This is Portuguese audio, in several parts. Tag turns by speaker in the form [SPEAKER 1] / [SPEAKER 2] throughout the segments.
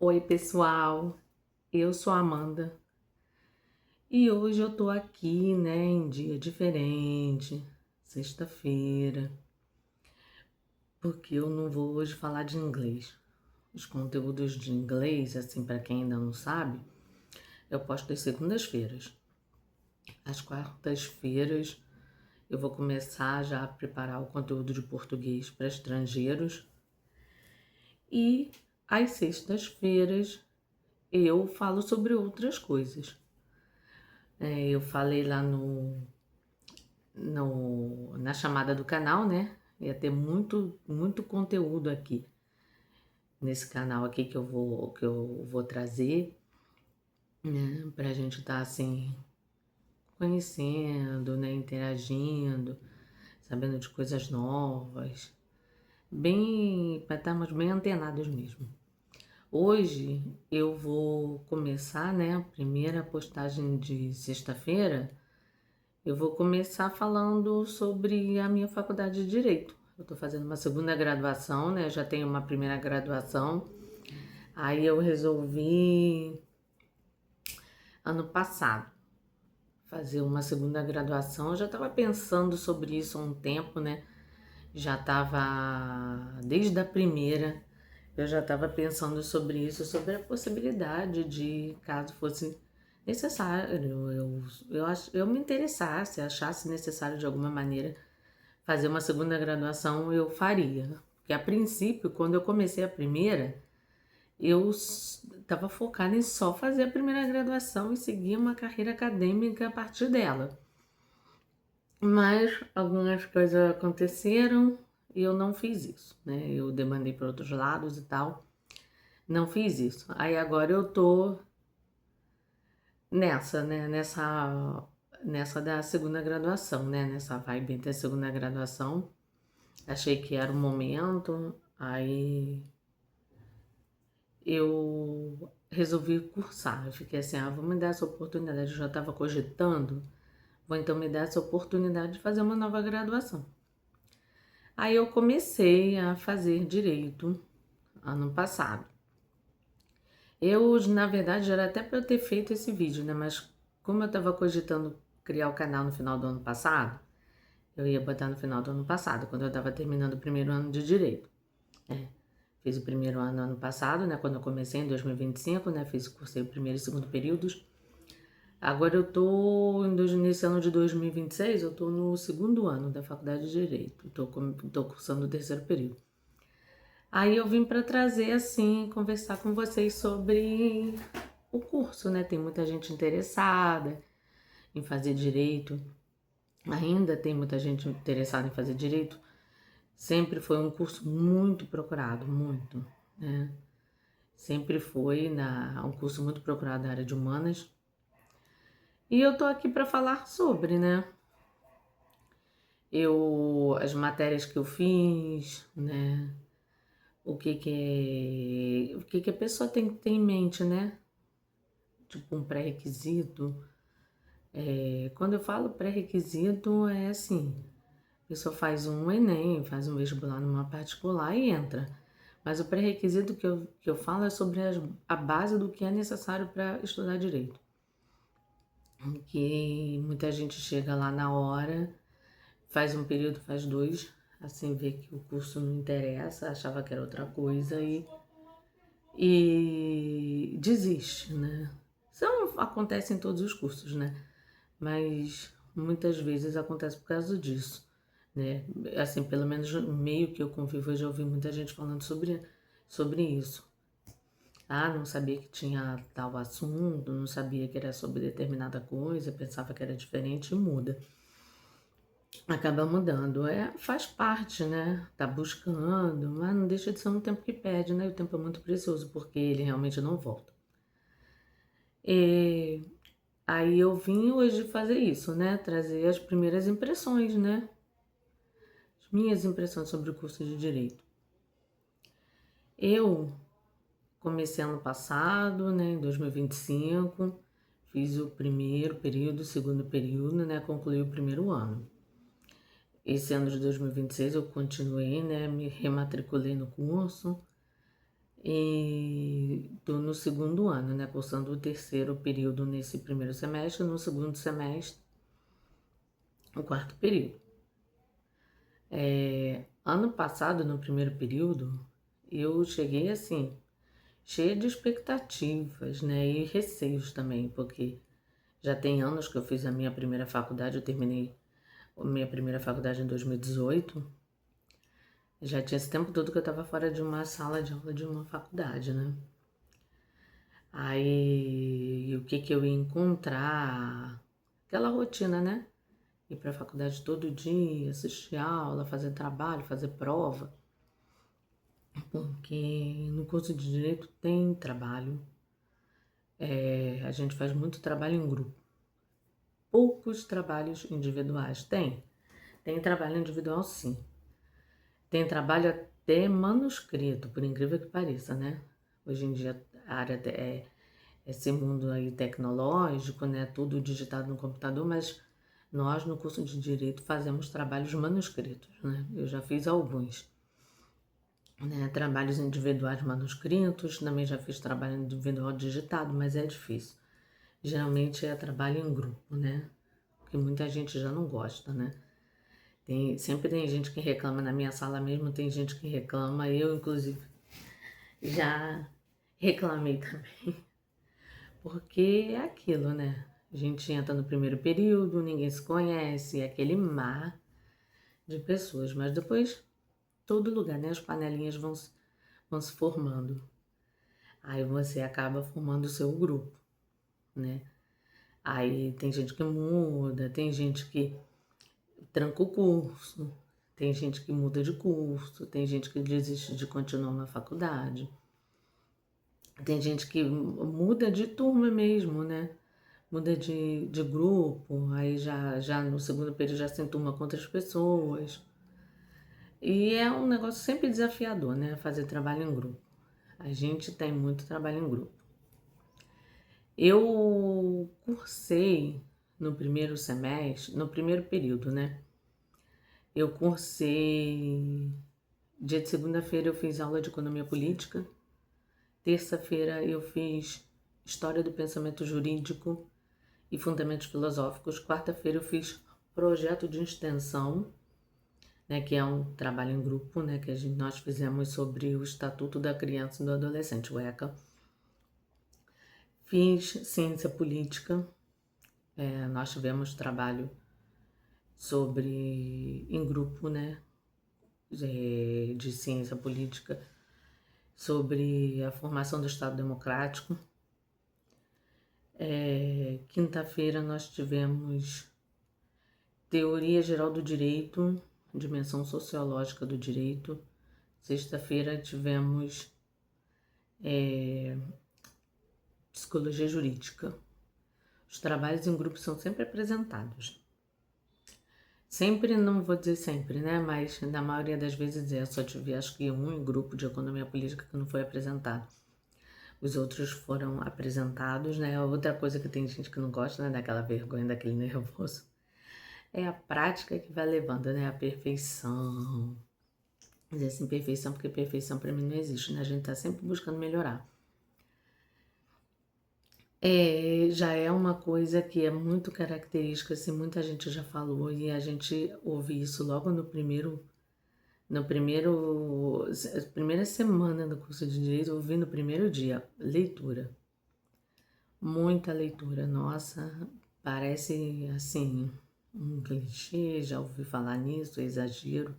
[SPEAKER 1] Oi, pessoal. Eu sou a Amanda e hoje eu tô aqui, né, em dia diferente, sexta-feira, porque eu não vou hoje falar de inglês. Os conteúdos de inglês, assim, para quem ainda não sabe, eu posto às segundas-feiras. Às quartas-feiras eu vou começar já a preparar o conteúdo de português para estrangeiros e às sextas-feiras eu falo sobre outras coisas. Eu falei lá na chamada do canal, né? Ia ter muito conteúdo aqui nesse canal aqui que eu vou trazer, né? Pra gente estar assim conhecendo, né? Interagindo, sabendo de coisas novas, bem para estarmos bem antenados mesmo. Hoje eu vou começar, né? A primeira postagem de sexta-feira. Eu vou começar falando sobre a minha faculdade de Direito. Eu estou fazendo uma segunda graduação, né? Eu já tenho uma primeira graduação. Aí eu resolvi, ano passado, fazer uma segunda graduação. Eu já estava pensando sobre isso há um tempo, né? Já estava, desde a primeira, eu já estava pensando sobre isso, sobre a possibilidade de, caso fosse necessário, eu me interessasse, achasse necessário de alguma maneira fazer uma segunda graduação, eu faria. Porque a princípio, quando eu comecei a primeira, eu estava focada em só fazer a primeira graduação e seguir uma carreira acadêmica a partir dela. Mas algumas coisas aconteceram e eu não fiz isso, né? Eu demandei para outros lados e tal, não fiz isso. Aí agora eu tô nessa, né? Nessa da segunda graduação, né? Nessa vibe da segunda graduação. Achei que era o momento, aí eu resolvi cursar. Eu fiquei assim, vou me dar essa oportunidade. Eu já estava cogitando, vou então me dar essa oportunidade de fazer uma nova graduação. Aí eu comecei a fazer direito ano passado. Na verdade, já era até para eu ter feito esse vídeo, né? Mas como eu estava cogitando criar o canal no final do ano passado, eu ia botar no final do ano passado, quando eu estava terminando o primeiro ano de direito. Fiz o primeiro ano passado, né? Quando eu comecei em 2025, né? Cursei o primeiro e segundo períodos. Agora eu tô nesse ano de 2026, eu tô no segundo ano da faculdade de Direito. Tô cursando o terceiro período. Aí eu vim para trazer, assim, conversar com vocês sobre o curso, né? Tem muita gente interessada em fazer direito. Ainda tem muita gente interessada em fazer direito. Sempre foi um curso muito procurado, muito, né? Sempre foi um curso muito procurado na área de humanas. E eu tô aqui para falar sobre, né? As matérias que eu fiz, né? O que a pessoa tem que ter em mente, né? Tipo um pré-requisito. Quando eu falo pré-requisito, é assim: a pessoa faz um Enem, faz um vestibular numa particular e entra. Mas o pré-requisito que eu falo é sobre a base do que é necessário para estudar direito. Que muita gente chega lá na hora, faz um período, faz dois, assim vê que o curso não interessa, achava que era outra coisa e desiste, né? Isso não acontece em todos os cursos, né? Mas muitas vezes acontece por causa disso, né? Assim, pelo menos no meio que eu convivo, eu já ouvi muita gente falando sobre isso. Não sabia que tinha tal assunto, não sabia que era sobre determinada coisa, pensava que era diferente e muda. Acaba mudando. Faz parte, né? Tá buscando, mas não deixa de ser um tempo que perde, né? O tempo é muito precioso, porque ele realmente não volta. E aí eu vim hoje fazer isso, né? Trazer as primeiras impressões, né? As minhas impressões sobre o curso de Direito. Eu comecei ano passado, né? Em 2025, fiz o primeiro período, o segundo período, né? Concluí o primeiro ano. Esse ano de 2026 eu continuei, né? Me rematriculei no curso e Estou no segundo ano, né? Cursando o terceiro período nesse primeiro semestre, no segundo semestre, o quarto período. Ano passado, no primeiro período, eu cheguei assim, cheia de expectativas, né? E receios também, porque já tem anos que eu fiz a minha primeira faculdade, eu terminei a minha primeira faculdade em 2018. Já tinha esse tempo todo que eu estava fora de uma sala de aula de uma faculdade, né? Aí, o que eu ia encontrar? Aquela rotina, né? Ir para a faculdade todo dia, assistir aula, fazer trabalho, fazer prova. Porque no curso de Direito tem trabalho. A gente faz muito trabalho em grupo. Poucos trabalhos individuais. Tem trabalho individual, sim. Tem trabalho até manuscrito, por incrível que pareça, né? Hoje em dia a área esse mundo aí tecnológico, né? Tudo digitado no computador, mas nós no curso de Direito fazemos trabalhos manuscritos, né? Eu já fiz alguns, né? Trabalhos individuais manuscritos, também já fiz trabalho individual digitado, mas é difícil. Geralmente é trabalho em grupo, né? Porque muita gente já não gosta, né? Sempre tem gente que reclama, na minha sala mesmo tem gente que reclama, eu inclusive já reclamei também, porque é aquilo, né? A gente entra no primeiro período, ninguém se conhece, é aquele mar de pessoas, mas depois todo lugar, né? As panelinhas vão se formando, aí você acaba formando o seu grupo, né? Aí tem gente que muda, tem gente que tranca o curso, tem gente que muda de curso, tem gente que desiste de continuar na faculdade, tem gente que muda de turma mesmo, né? Muda de grupo, aí já no segundo período já se enturma com outras pessoas. E é um negócio sempre desafiador, né? Fazer trabalho em grupo. A gente tem muito trabalho em grupo. Eu cursei no primeiro semestre, no primeiro período, né? Eu cursei. Dia de segunda-feira eu fiz aula de economia política. Terça-feira eu fiz história do pensamento jurídico e fundamentos filosóficos. Quarta-feira eu fiz projeto de extensão, né, que é um trabalho em grupo, né, que nós fizemos sobre o Estatuto da Criança e do Adolescente, o ECA. Fiz ciência política. Nós tivemos trabalho sobre em grupo, né, de ciência política, sobre a formação do Estado Democrático. Quinta-feira nós tivemos Teoria Geral do Direito, Dimensão Sociológica do Direito. Sexta-feira tivemos Psicologia Jurídica. Os trabalhos em grupo são sempre apresentados. Sempre, não vou dizer sempre, né? Mas na maioria das vezes só tive acho que um grupo de economia política que não foi apresentado. Os outros foram apresentados, né? Outra coisa que tem gente que não gosta, né? Daquela vergonha, daquele nervoso. É a prática que vai levando, né? A perfeição. Dizer assim, perfeição, porque perfeição para mim não existe, né? A gente tá sempre buscando melhorar. Já é uma coisa que é muito característica, assim, muita gente já falou, e a gente ouve isso logo primeira semana do curso de Direito, eu ouvi no primeiro dia, leitura. Muita leitura, nossa, parece, assim, um clichê, já ouvi falar nisso, é exagero.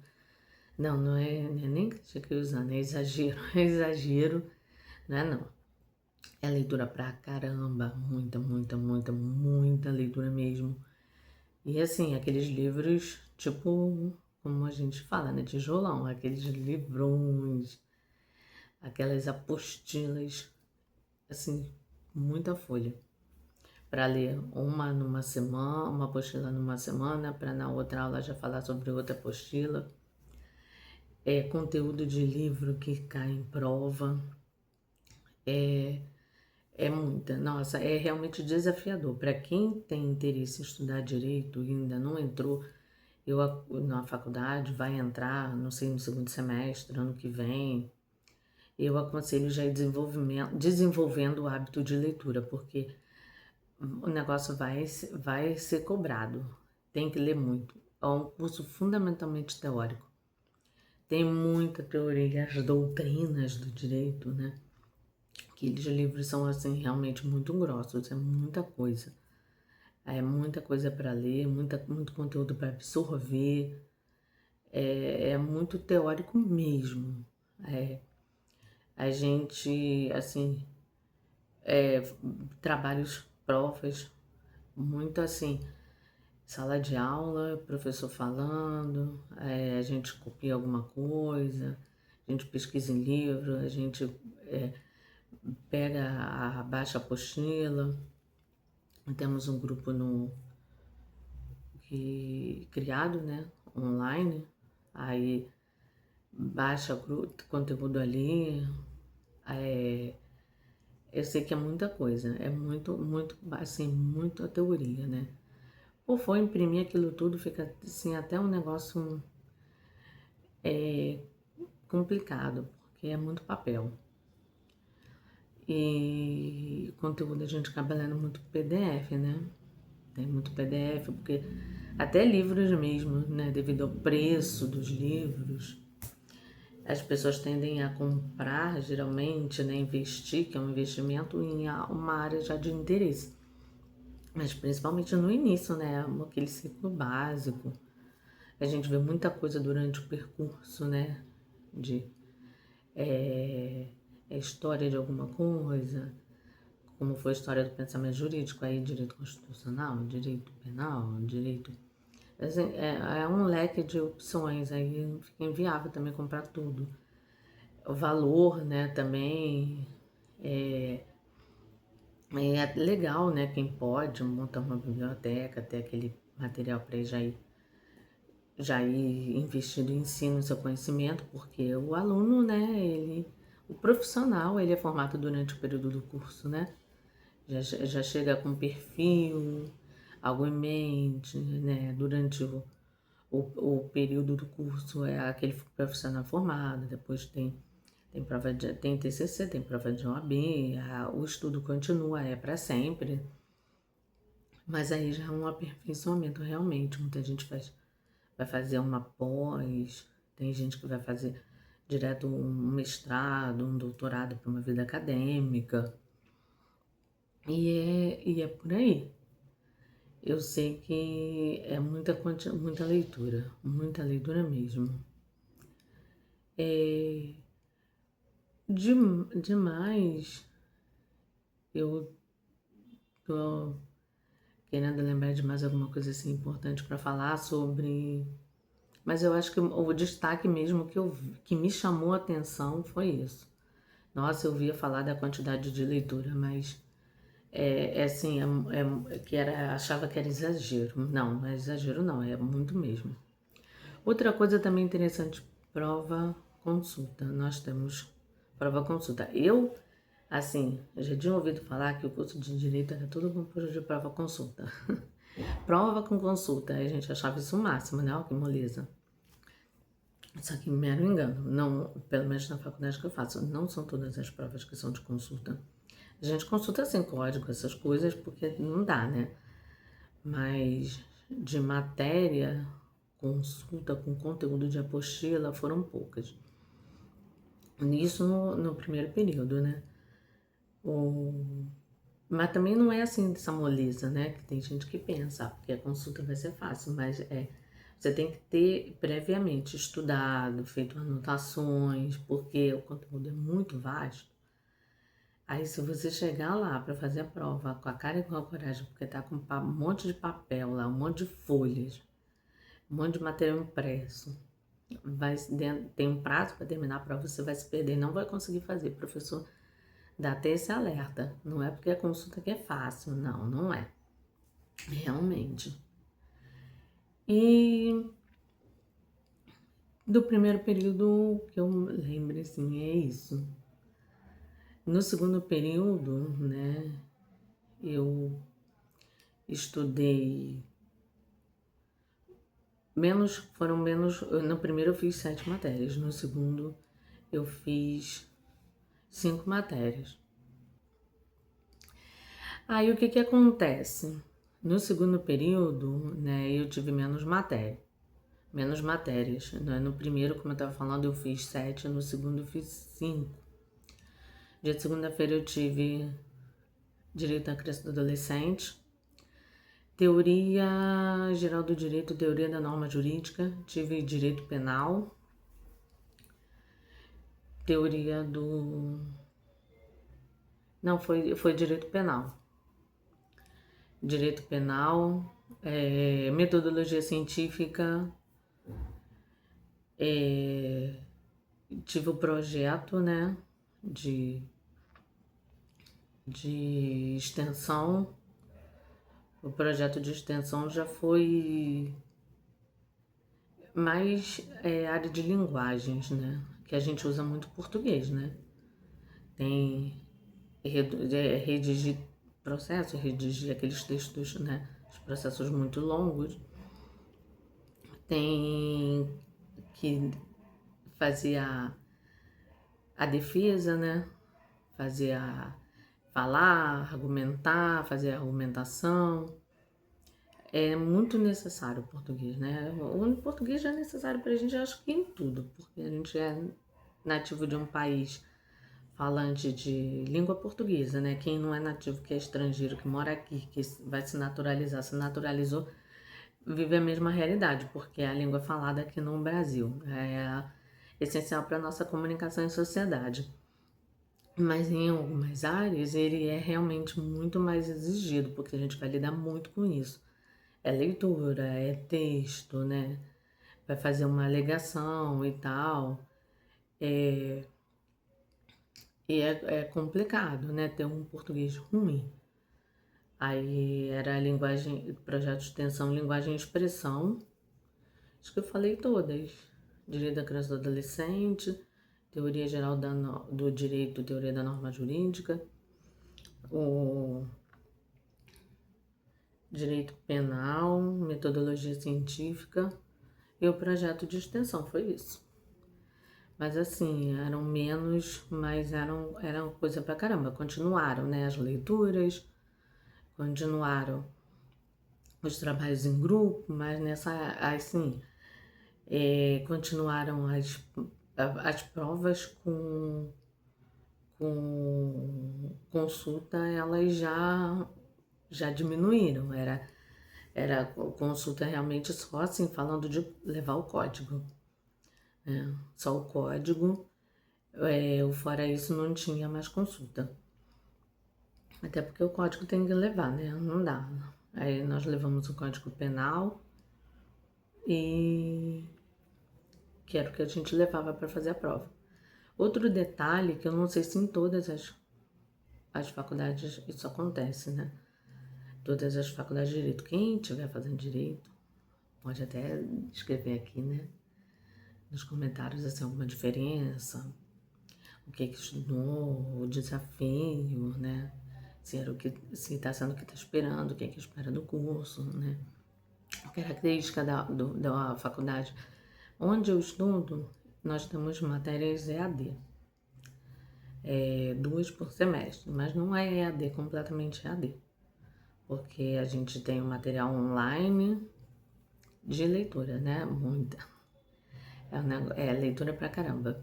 [SPEAKER 1] Não é nem clichê que eu usando, é exagero, é exagero, né, não. É leitura pra caramba, muita, muita, muita, muita leitura mesmo. E assim, aqueles livros, tipo, como a gente fala, né, tijolão, aqueles livrões, aquelas apostilas, assim, muita folha. Para ler uma numa semana, uma apostila numa semana, para na outra aula já falar sobre outra apostila. É conteúdo de livro que cai em prova. É muita, nossa, é realmente desafiador. Para quem tem interesse em estudar direito e ainda não entrou, na faculdade, vai entrar, não sei, no segundo semestre, ano que vem. eu aconselho já ir desenvolvendo o hábito de leitura, porque o negócio vai ser cobrado. Tem que ler muito. É um curso fundamentalmente teórico. Tem muita teoria, as doutrinas do direito, né? Aqueles livros são, assim, realmente muito grossos, é muita coisa. É muita coisa para ler, muito conteúdo para absorver. É muito teórico mesmo. É, a gente, assim, trabalhos, provas, muito assim, sala de aula, professor falando, a gente copia alguma coisa, a gente pesquisa em livro, a gente pega baixa apostila. Temos um grupo criado, né, online, aí baixa conteúdo ali. Eu sei que é muita coisa, é muito, assim, muita teoria, né? Ou for imprimir aquilo tudo, fica assim, até um negócio complicado, porque é muito papel. E o conteúdo a gente acaba lendo muito PDF, né? Tem muito PDF, porque até livros mesmo, né? Devido ao preço dos livros, as pessoas tendem a comprar, geralmente, né? Investir, que é um investimento em uma área já de interesse. Mas principalmente no início, né? Aquele ciclo básico. A gente vê muita coisa durante o percurso, né? De história de alguma coisa, como foi a história do pensamento jurídico, aí direito constitucional, direito penal, direito... Assim, é um leque de opções, aí fica inviável também comprar tudo. O valor, né, também é legal, né, quem pode montar uma biblioteca, ter aquele material para já ir investindo em si no seu conhecimento, porque o aluno, né, o profissional, ele é formado durante o período do curso, né? Já chega com perfil, algo em mente, né? Durante o período do curso é aquele profissional formado, depois tem prova tem TCC, tem prova de OAB, o estudo continua, é para sempre. Mas aí já é um aperfeiçoamento realmente, muita gente vai fazer uma pós, tem gente que vai fazer direto um mestrado, um doutorado para uma vida acadêmica. E é por aí. Eu sei que é muita leitura mesmo. Demais, eu tô querendo lembrar de mais alguma coisa assim importante para falar sobre. Mas eu acho que o destaque mesmo que me chamou a atenção foi isso. Nossa, eu via falar da quantidade de leitura, mas assim, achava que era exagero. Não é exagero não, é muito mesmo. Outra coisa também interessante, prova consulta. Nós temos prova consulta. Eu, assim, já tinha ouvido falar que o curso de Direito era tudo composto de prova consulta. Prova com consulta, a gente achava isso o máximo, né? Ó, que moleza. Só que mero engano. Não, pelo menos na faculdade que eu faço, não são todas as provas que são de consulta. A gente consulta sem código, essas coisas, porque não dá, né? Mas de matéria, consulta com conteúdo de apostila foram poucas. Isso no primeiro período, né? Mas também não é assim dessa moleza, né? Que tem gente que pensa, porque a consulta vai ser fácil, mas você tem que ter previamente estudado, feito anotações, porque o conteúdo é muito vasto. Aí, se você chegar lá para fazer a prova com a cara e com a coragem, porque tá com um monte de papel lá, um monte de folhas, um monte de material impresso, tem um prazo para terminar a prova, você vai se perder, não vai conseguir fazer. Professor, dá até esse alerta. Não é porque a consulta que é fácil, não é. Realmente. E do primeiro período que eu lembro, assim, é isso. No segundo período, né, eu estudei foram menos, no primeiro eu fiz 7 matérias, no segundo eu fiz 5 matérias. Aí o que acontece? No segundo período, né, eu tive menos matérias. Né? No primeiro, como eu estava falando, eu fiz 7, no segundo eu fiz 5. Dia de segunda-feira eu tive Direito da Criança e do Adolescente, Teoria Geral do Direito, Teoria da Norma Jurídica, tive Direito Penal, Teoria do... Não, foi Direito Penal. Direito Penal, Metodologia Científica, tive o projeto, né, de extensão. O projeto de extensão já foi mais área de linguagens, né? Que a gente usa muito português, né? Tem redigir processo, redigir aqueles textos, né? Os processos muito longos. Tem que fazer a defesa, né? Falar, argumentar, fazer argumentação. É muito necessário o português, né? O português já é necessário para a gente, acho que em tudo, porque a gente é nativo de um país falante de língua portuguesa, né? Quem não é nativo, que é estrangeiro, que mora aqui, que vai se naturalizar, se naturalizou, vive a mesma realidade, porque é a língua falada aqui no Brasil. É essencial para a nossa comunicação em sociedade. Mas em algumas áreas ele é realmente muito mais exigido, porque a gente vai lidar muito com isso. É leitura, é texto, né? Vai fazer uma alegação e tal. E é complicado, né? Ter um português ruim. Aí era a linguagem, projeto de extensão, linguagem e expressão. Acho que eu falei todas. Direito da criança e do adolescente, teoria geral do direito, teoria da norma jurídica, o direito penal, metodologia científica e o projeto de extensão, foi isso. Mas assim, eram menos, mas eram coisa pra caramba. Continuaram, né, as leituras, continuaram os trabalhos em grupo, mas assim, continuaram as provas com consulta, elas já diminuíram. Era consulta realmente só assim, falando de levar o código, né? Só o código, fora isso não tinha mais consulta. Até porque o código tem que levar, né? Não dá. Aí nós levamos o Código Penal e que era o que a gente levava para fazer a prova. Outro detalhe, que eu não sei se em todas as faculdades isso acontece, né? Todas as faculdades de direito. Quem estiver fazendo direito, pode até escrever aqui, né? Nos comentários, assim, alguma diferença, o que estudou, o desafio, né? Se está sendo o que está esperando, o que espera do curso, né? A característica da faculdade. Onde eu estudo, nós temos matérias EAD, 2 por semestre, mas não é EAD, completamente EAD, porque a gente tem o material online de leitura, né? Muita. É leitura pra caramba.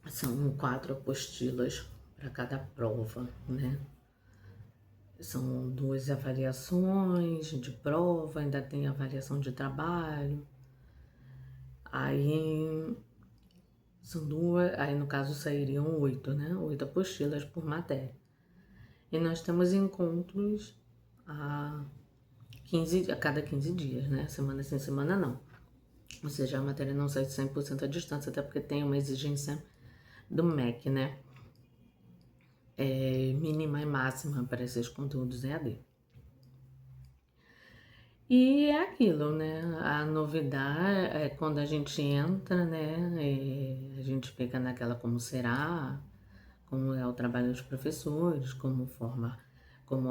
[SPEAKER 1] São 4 apostilas para cada prova, né? São 2 avaliações de prova, ainda tem avaliação de trabalho. Aí são 2, aí no caso sairiam 8, né? 8 apostilas por matéria. E nós temos encontros a cada 15 dias, né? Semana sim, semana não. Ou seja, a matéria não sai de 100% à distância, até porque tem uma exigência do MEC, né? Mínima e máxima para esses conteúdos EAD. E é aquilo, né? A novidade é quando a gente entra, né? A gente fica naquela como será, como é o trabalho dos professores, como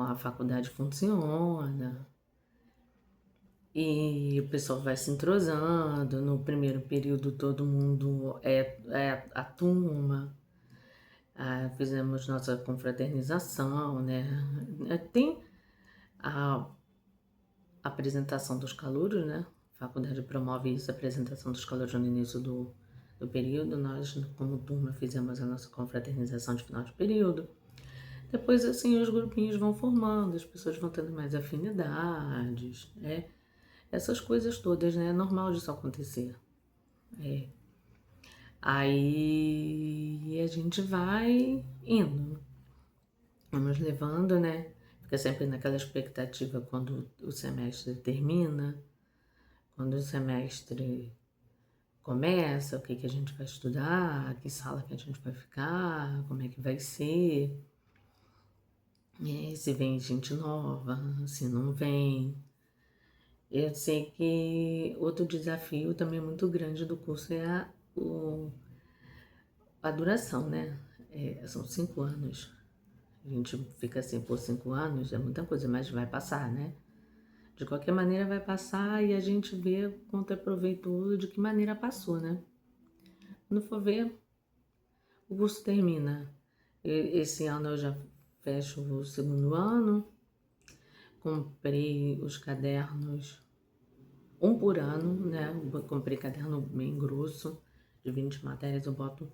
[SPEAKER 1] a faculdade funciona. E o pessoal vai se entrosando. No primeiro período todo mundo é a turma. Fizemos nossa confraternização, né? Tem a apresentação dos calouros, né? A faculdade promove isso, a apresentação dos calouros no início do período. Nós, como turma, fizemos a nossa confraternização de final de período. Depois, assim, os grupinhos vão formando, as pessoas vão tendo mais afinidades, né? Essas coisas todas, né? É normal disso acontecer. Aí a gente vai indo, vamos levando, né? Fica sempre naquela expectativa quando o semestre termina, quando o semestre começa, o que que a gente vai estudar, que sala que a gente vai ficar, como é que vai ser, se vem gente nova, se não vem. Eu sei que outro desafio também muito grande do curso é a duração, né? São 5 anos. A gente fica assim por 5 anos, é muita coisa, mas vai passar, né? De qualquer maneira vai passar e a gente vê quanto é proveitoso, de que maneira passou, né? Quando for ver, o curso termina. Esse ano eu já fecho o segundo ano, comprei os cadernos, um por ano, né? Comprei caderno bem grosso, de 20 matérias, eu boto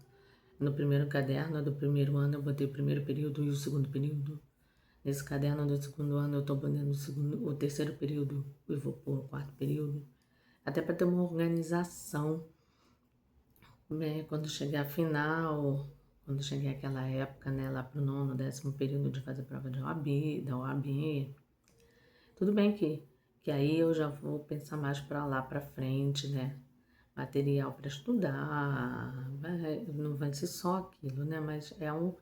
[SPEAKER 1] no primeiro caderno do primeiro ano, eu botei o primeiro período e o segundo período. Nesse caderno do segundo ano eu estou botando o terceiro período e vou pôr o quarto período. Até para ter uma organização, né? Quando chegar a final, quando chegar aquela época, né, lá pro nono, 10º período de fazer prova de OAB, da OAB. Tudo bem que aí eu já vou pensar mais para lá para frente, né? Material para estudar, não vai ser só aquilo, né? Mas é o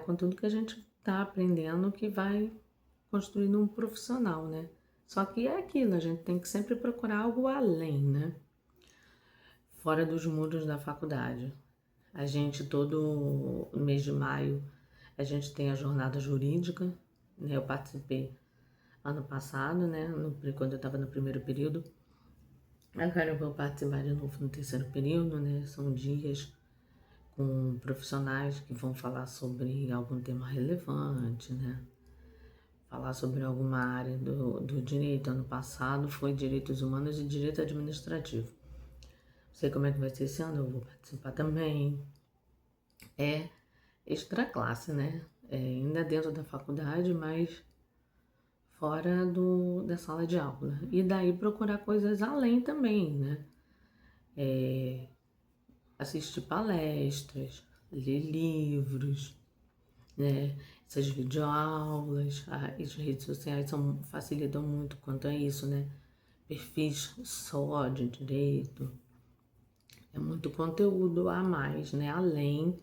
[SPEAKER 1] conteúdo que a gente está aprendendo que vai construindo um profissional, né? Só que é aquilo, a gente tem que sempre procurar algo além, né? Fora dos muros da faculdade. A gente, todo mês de maio, a gente tem a jornada jurídica, né? Eu participei ano passado, né? Quando eu estava no primeiro período. Agora eu vou participar de novo no terceiro período, né? São dias com profissionais que vão falar sobre algum tema relevante, né? Falar sobre alguma área do direito. Ano passado foi direitos humanos e direito administrativo. Não sei como é que vai ser esse ano, eu vou participar também. É extra classe, né? Ainda dentro da faculdade, mas fora da sala de aula. E daí procurar coisas além também, né? Assistir palestras, ler livros, né? Essas videoaulas, as redes sociais facilitam muito quanto a isso, né? Perfis só de direito, é muito conteúdo a mais, né? Além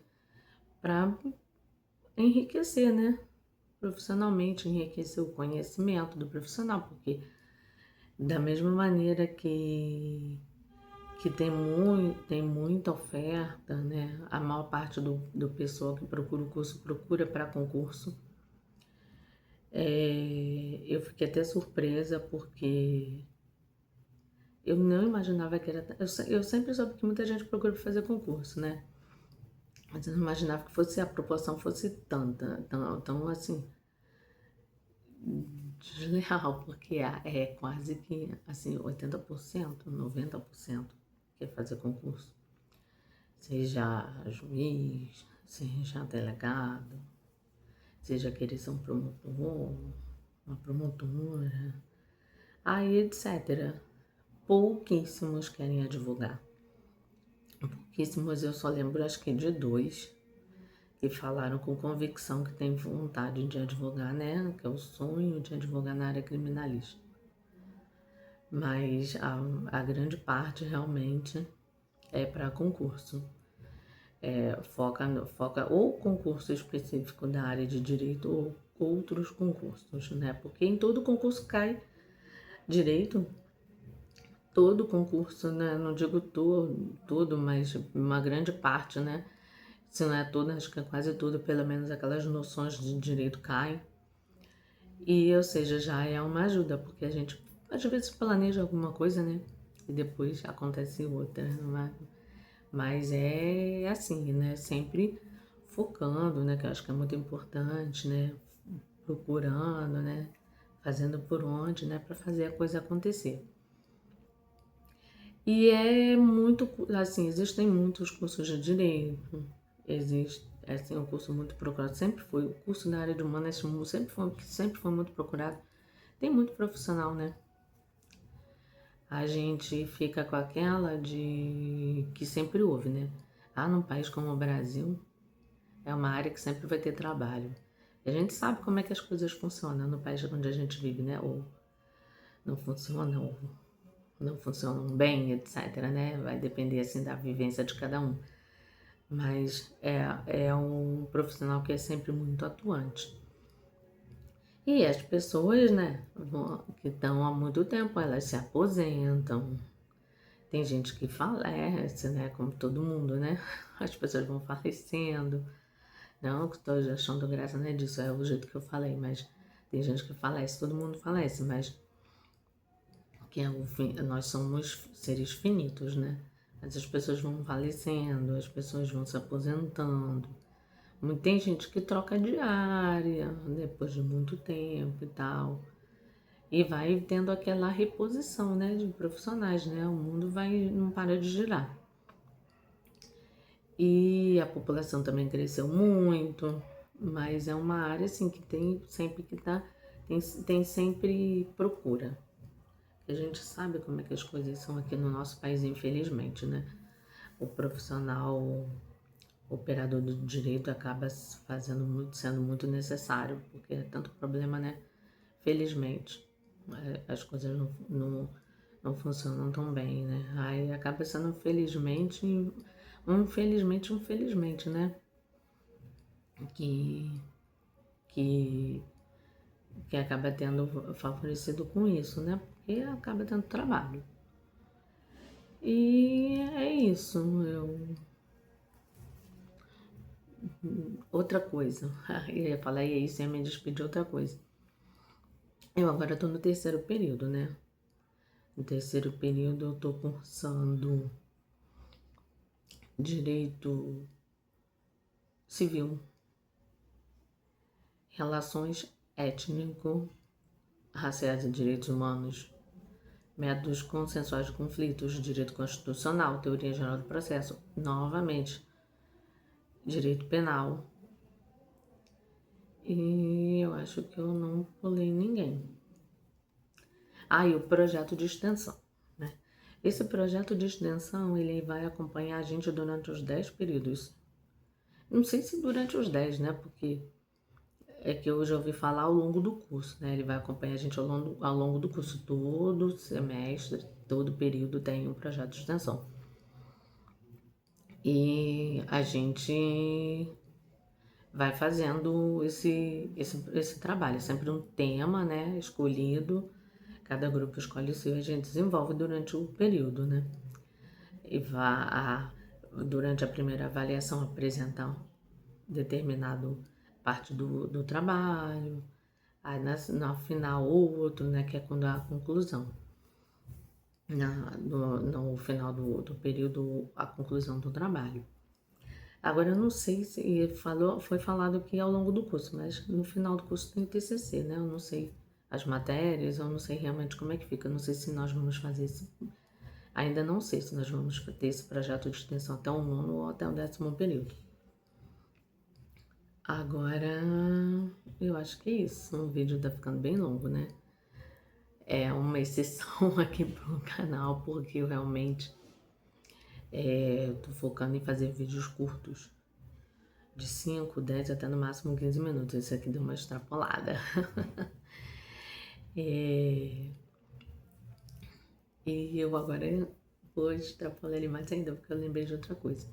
[SPEAKER 1] para enriquecer, né? Profissionalmente, enriquecer o conhecimento do profissional, porque da mesma maneira que tem muita oferta, né? A maior parte do pessoal que procura o curso procura para concurso. Eu fiquei até surpresa porque eu não imaginava que era. Eu sempre soube que muita gente procura para fazer concurso, né? Mas eu não imaginava que a proporção fosse tão assim, desleal, porque é quase que assim, 80%, 90% quer fazer concurso. Seja juiz, seja delegado, seja querer ser um promotor, uma promotora, aí etc. Pouquíssimos querem advogar. Pouquíssimos, eu só lembro acho que de 2 que falaram com convicção que tem vontade de advogar, né? Que é o sonho de advogar na área criminalista. Mas a grande parte realmente é para concurso. Foca ou concurso específico da área de direito ou outros concursos, né? Porque em todo concurso cai direito, todo concurso, né? Não digo todo, mas uma grande parte, né? Se não é toda, acho que é quase tudo, pelo menos aquelas noções de direito caem. E, ou seja, já é uma ajuda, porque a gente às vezes planeja alguma coisa, né? E depois acontece outra. Mas é assim, né? Sempre focando, né, que eu acho que é muito importante, né, procurando, né, fazendo por onde, né, para fazer a coisa acontecer. E é muito, assim, existem muitos cursos de direito, existe, é assim, um curso muito procurado, sempre foi, o curso da área de humanas sempre foi muito procurado. Tem muito profissional, né? A gente fica com aquela de que sempre houve, né? Ah, num país como o Brasil, é uma área que sempre vai ter trabalho. E a gente sabe como é que as coisas funcionam no país onde a gente vive, né? Ou não funcionam, ou não funcionam bem, etc, né? Vai depender, assim, da vivência de cada um. Mas é um profissional que é sempre muito atuante. E as pessoas, né, que estão há muito tempo, elas se aposentam. Tem gente que falece, né, como todo mundo, né? As pessoas vão falecendo. Não que estou achando graça, né, disso, é o jeito que eu falei, mas tem gente que falece, todo mundo falece, mas que é o fim, nós somos seres finitos, né? Mas as pessoas vão falecendo, as pessoas vão se aposentando. Tem gente que troca de área depois de muito tempo e tal. E vai tendo aquela reposição, né, de profissionais, né? O mundo não para de girar. E a população também cresceu muito, mas é uma área assim que tem sempre procura. A gente sabe como é que as coisas são aqui no nosso país, infelizmente, né? O profissional operador do direito acaba sendo muito necessário, porque é tanto problema, né? Felizmente, as coisas não funcionam tão bem, né? Aí acaba sendo infelizmente, né? Que, que, que acaba tendo favorecido com isso, né? Porque acaba tendo trabalho. E é isso. Outra coisa, eu ia falar e é isso, ia me despedir outra coisa. Eu agora estou no terceiro período, né? No terceiro período eu estou cursando Direito Civil, Relações Étnico-Raciais e Direitos Humanos, Métodos Consensuais de Conflitos, Direito Constitucional, Teoria Geral do Processo, novamente, Direito Penal. E eu acho que eu não pulei ninguém. E o projeto de extensão, né? Esse projeto de extensão, ele vai acompanhar a gente durante os 10 períodos. Não sei se durante os 10, né? Porque é que eu já ouvi falar ao longo do curso, né? Ele vai acompanhar a gente ao longo do curso. Todo semestre, todo período tem um projeto de extensão. E a gente vai fazendo esse trabalho. É sempre um tema, né? Escolhido. Cada grupo escolhe o seu e a gente desenvolve durante o período, né? E durante a primeira avaliação apresentar determinado parte do trabalho, aí na final outro, né, que é quando há a conclusão. No final do período, a conclusão do trabalho. Agora, eu não sei se foi falado aqui ao longo do curso, mas no final do curso tem o TCC, né? Eu não sei as matérias, eu não sei realmente como é que fica. Eu não sei se nós vamos fazer ainda não sei se nós vamos ter esse projeto de extensão até o 9º ou até o 10º período. Agora, eu acho que é isso. O vídeo tá ficando bem longo, né? É uma exceção aqui pro canal, porque eu realmente tô focando em fazer vídeos curtos. De 5, 10 até no máximo 15 minutos. Esse aqui deu uma extrapolada. E eu agora vou extrapolar ele mais ainda, porque eu lembrei de outra coisa.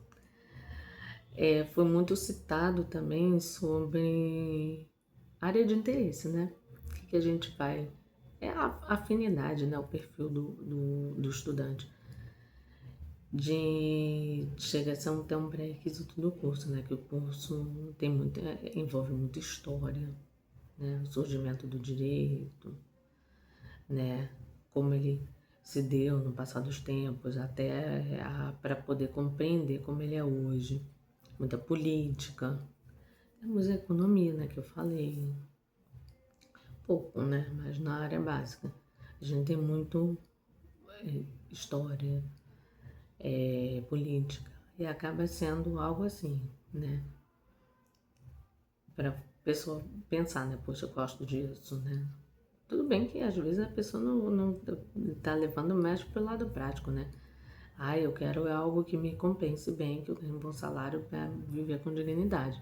[SPEAKER 1] Foi muito citado também sobre área de interesse, né? O que a gente vai... É a afinidade, né? O perfil do estudante. Chega a ser até um pré-requisito do curso, né? Que o curso envolve muita história, né? O surgimento do direito, né? Como ele se deu no passar dos tempos, até para poder compreender como ele é hoje. muita política. Temos a economia, né, que eu falei. Pouco, né, mas na área básica. A gente tem muito história, política, e acaba sendo algo assim, né? Para pessoa pensar, né? Poxa, eu gosto disso, né? Tudo bem que às vezes a pessoa não tá levando mais pelo lado prático, né? Ah, eu quero algo que me compense bem, que eu tenha um bom salário para viver com dignidade.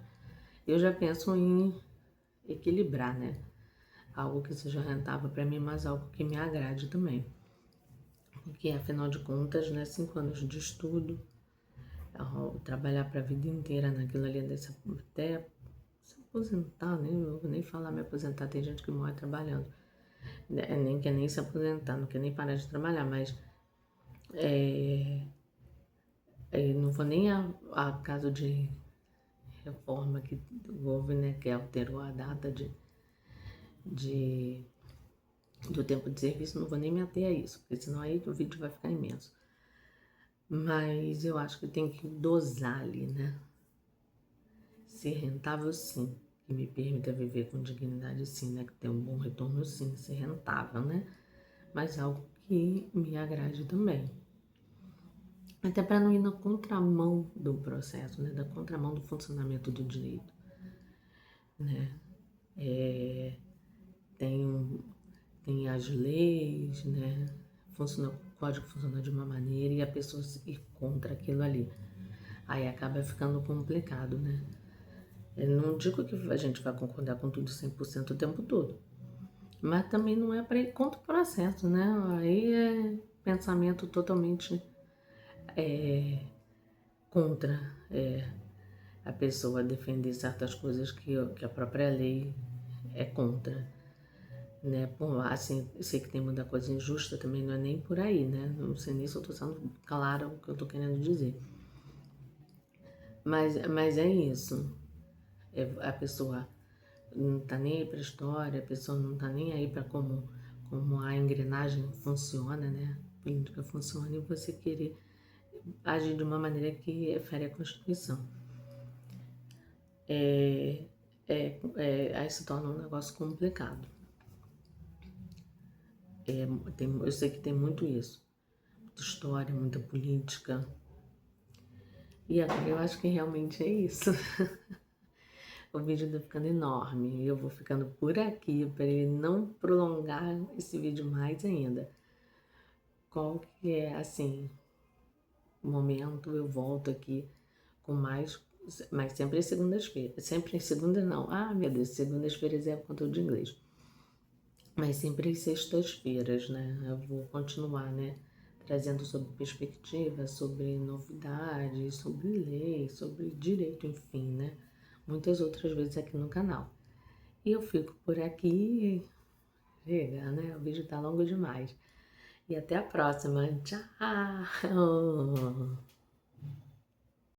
[SPEAKER 1] Eu já penso em equilibrar, né? Algo que seja rentável para mim, mas algo que me agrade também. Porque afinal de contas, né, 5 anos de estudo, trabalhar para a vida inteira naquilo ali, até se aposentar, né? Não vou nem falar me aposentar, tem gente que morre trabalhando, nem quer nem se aposentar, não quer nem parar de trabalhar, mas não vou nem a caso de reforma que houve, né, que alterou a data de, do tempo de serviço, não vou nem me ater a isso, porque senão aí o vídeo vai ficar imenso. Mas eu acho que tem que dosar ali, né? Ser rentável, sim. Que me permita viver com dignidade, sim, né? Que tenha um bom retorno, sim. Ser rentável, né? Mas algo que me agrade também. Até para não ir na contramão do processo, né? Da contramão do funcionamento do direito, né? Tem, tem as leis, né? Funciona, o código funciona de uma maneira e a pessoa ir contra aquilo ali. Aí acaba ficando complicado, né? Eu não digo que a gente vai concordar com tudo 100% o tempo todo, mas também não é para ir contra o processo, né? Aí é pensamento totalmente contra a pessoa defender certas coisas que a própria lei é contra, né? Bom, assim, eu sei que tem muita coisa injusta também, não é nem por aí, né? Não sei nem se eu tô sendo clara o que eu tô querendo dizer. Mas é isso. A pessoa não tá nem aí para a história, a pessoa não tá nem aí para como a engrenagem funciona, né? A política funciona e você querer agir de uma maneira que fere a Constituição. Aí se torna um negócio complicado. Eu sei que tem muito isso. Muita história, muita política. E agora eu acho que realmente é isso. O vídeo tá ficando enorme e eu vou ficando por aqui para ele não prolongar esse vídeo mais ainda. Qual que é, assim, o momento eu volto aqui com mais, mas sempre às segundas-feiras. Sempre em segunda não. Ah, meu Deus, segundas-feiras é conteúdo de inglês. Mas sempre às sextas-feiras, né? Eu vou continuar, né? Trazendo sobre perspectiva, sobre novidades, sobre lei, sobre direito, enfim, né? Muitas outras vezes aqui no canal. E eu fico por aqui. Chega, né? O vídeo tá longo demais. E até a próxima. Tchau!